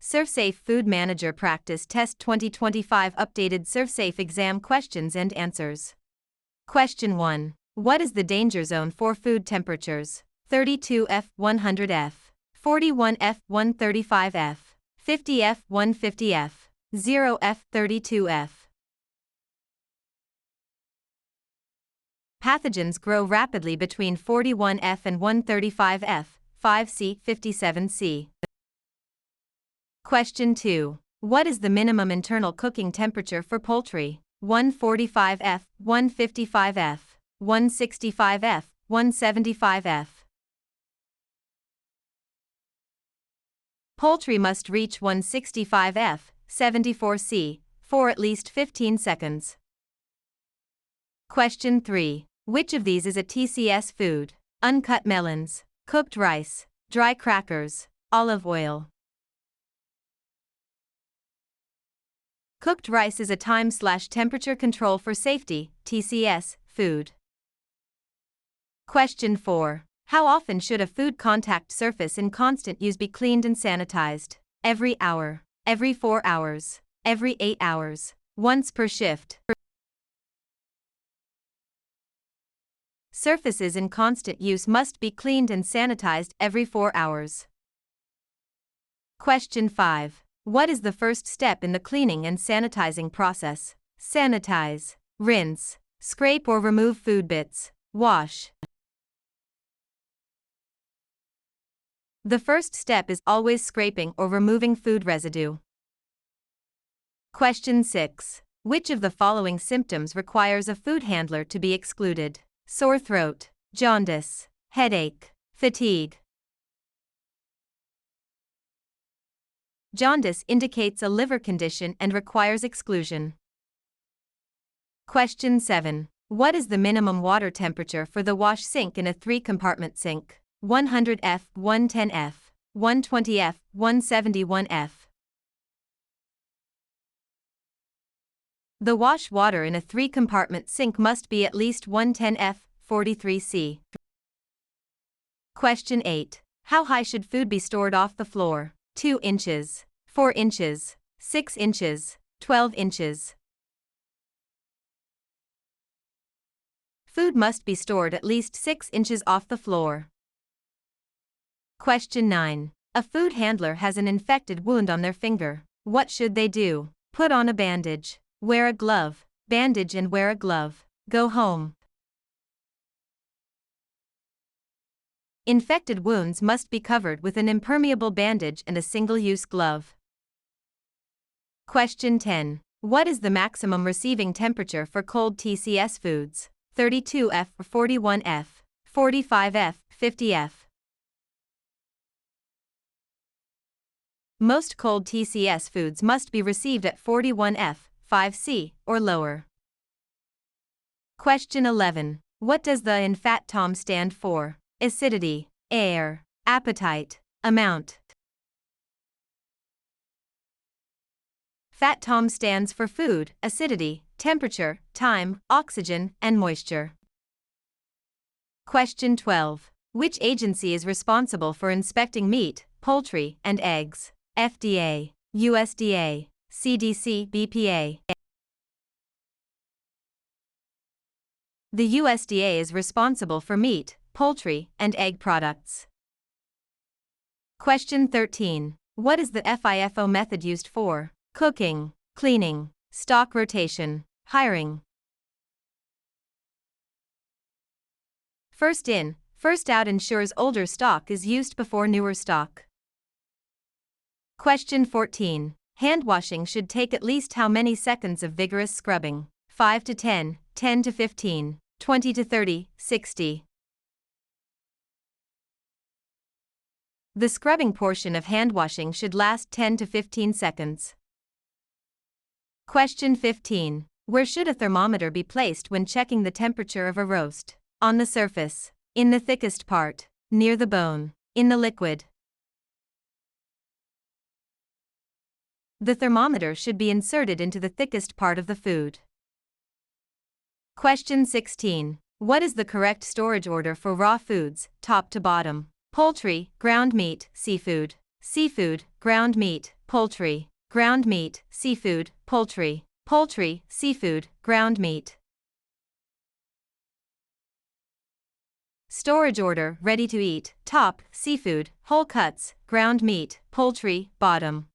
ServSafe Food Manager Practice Test 2025 Updated ServSafe Exam Questions and Answers. Question 1. What is the danger zone for food temperatures? 32F 100F, 41F 135F, 50F 150F, 0F 32F. Pathogens grow rapidly between 41F and 135F, 5C 57C. Question 2. What is the minimum internal cooking temperature for poultry? 145F, 155F, 165F, 175F. Poultry must reach 165F, 74C, for at least 15 seconds. Question 3. Which of these is a TCS food? Uncut melons, cooked rice, dry crackers, olive oil. Cooked rice is a time/temperature control for safety, TCS, food. Question 4. How often should a food contact surface in constant use be cleaned and sanitized? Every hour, every 4 hours, every 8 hours, once per shift. Surfaces in constant use must be cleaned and sanitized every 4 hours. Question 5. What is the first step in the cleaning and sanitizing process? Sanitize, rinse, scrape or remove food bits, wash. The first step is always scraping or removing food residue. Question 6. Which of the following symptoms requires a food handler to be excluded? Sore throat, jaundice, headache, fatigue. Jaundice indicates a liver condition and requires exclusion. Question 7. What is the minimum water temperature for the wash sink in a 3-compartment sink? 100F, 110F, 120F, 171F. The wash water in a 3-compartment sink must be at least 110F, 43C. Question 8. How high should food be stored off the floor? 2 inches, 4 inches, 6 inches, 12 inches. Food must be stored at least 6 inches off the floor. Question 9. A food handler has an infected wound on their finger. What should they do? Put on a bandage, wear a glove, bandage and wear a glove, go home. Infected wounds must be covered with an impermeable bandage and a single-use glove. Question 10. What is the maximum receiving temperature for cold TCS foods? 32F, 41F, 45F, 50F. Most cold TCS foods must be received at 41F, 5C, or lower. Question 11. What does the in FAT TOM stand for? Acidity, air, appetite, amount. FAT TOM stands for food, acidity, temperature, time, oxygen, and moisture. Question 12. Which agency is responsible for inspecting meat, poultry, and eggs? FDA, USDA, CDC, BPA. The USDA is responsible for meat, poultry, and egg products. Question 13. What is the FIFO method used for? Cooking, cleaning, stock rotation, hiring. First in, first out ensures older stock is used before newer stock. Question 14. Hand washing should take at least how many seconds of vigorous scrubbing? 5 to 10, 10 to 15, 20 to 30, 60. The scrubbing portion of hand washing should last 10 to 15 seconds. Question 15. Where should a thermometer be placed when checking the temperature of a roast? On the surface, in the thickest part, near the bone, in the liquid. The thermometer should be inserted into the thickest part of the food. Question 16. What is the correct storage order for raw foods, top to bottom? Poultry, ground meat, seafood. Seafood, ground meat, poultry, ground meat, seafood, poultry, poultry, seafood, ground meat. Storage order, ready to eat, top, seafood, whole cuts, ground meat, poultry, bottom.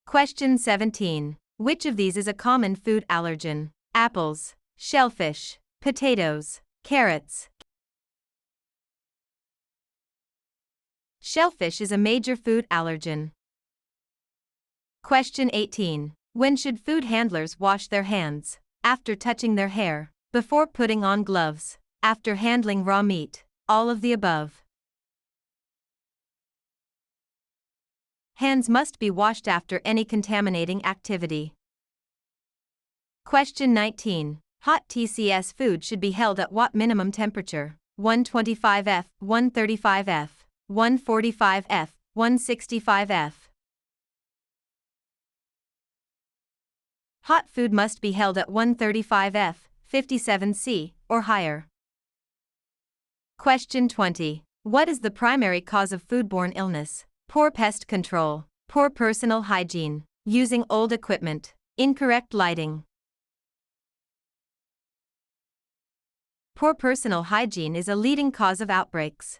Question 17. Which of these is a common food allergen? Apples, shellfish, potatoes, carrots. Shellfish is a major food allergen. Question 18. When should food handlers wash their hands? After touching their hair, before putting on gloves, after handling raw meat, all of the above. Hands must be washed after any contaminating activity. Question 19. Hot TCS food should be held at what minimum temperature? 125 F, 135 F, 145 F, 165 F. Hot food must be held at 135 F, 57 C, or higher. Question 20. What is the primary cause of foodborne illness? Poor pest control, poor personal hygiene, using old equipment, incorrect lighting. Poor personal hygiene is a leading cause of outbreaks.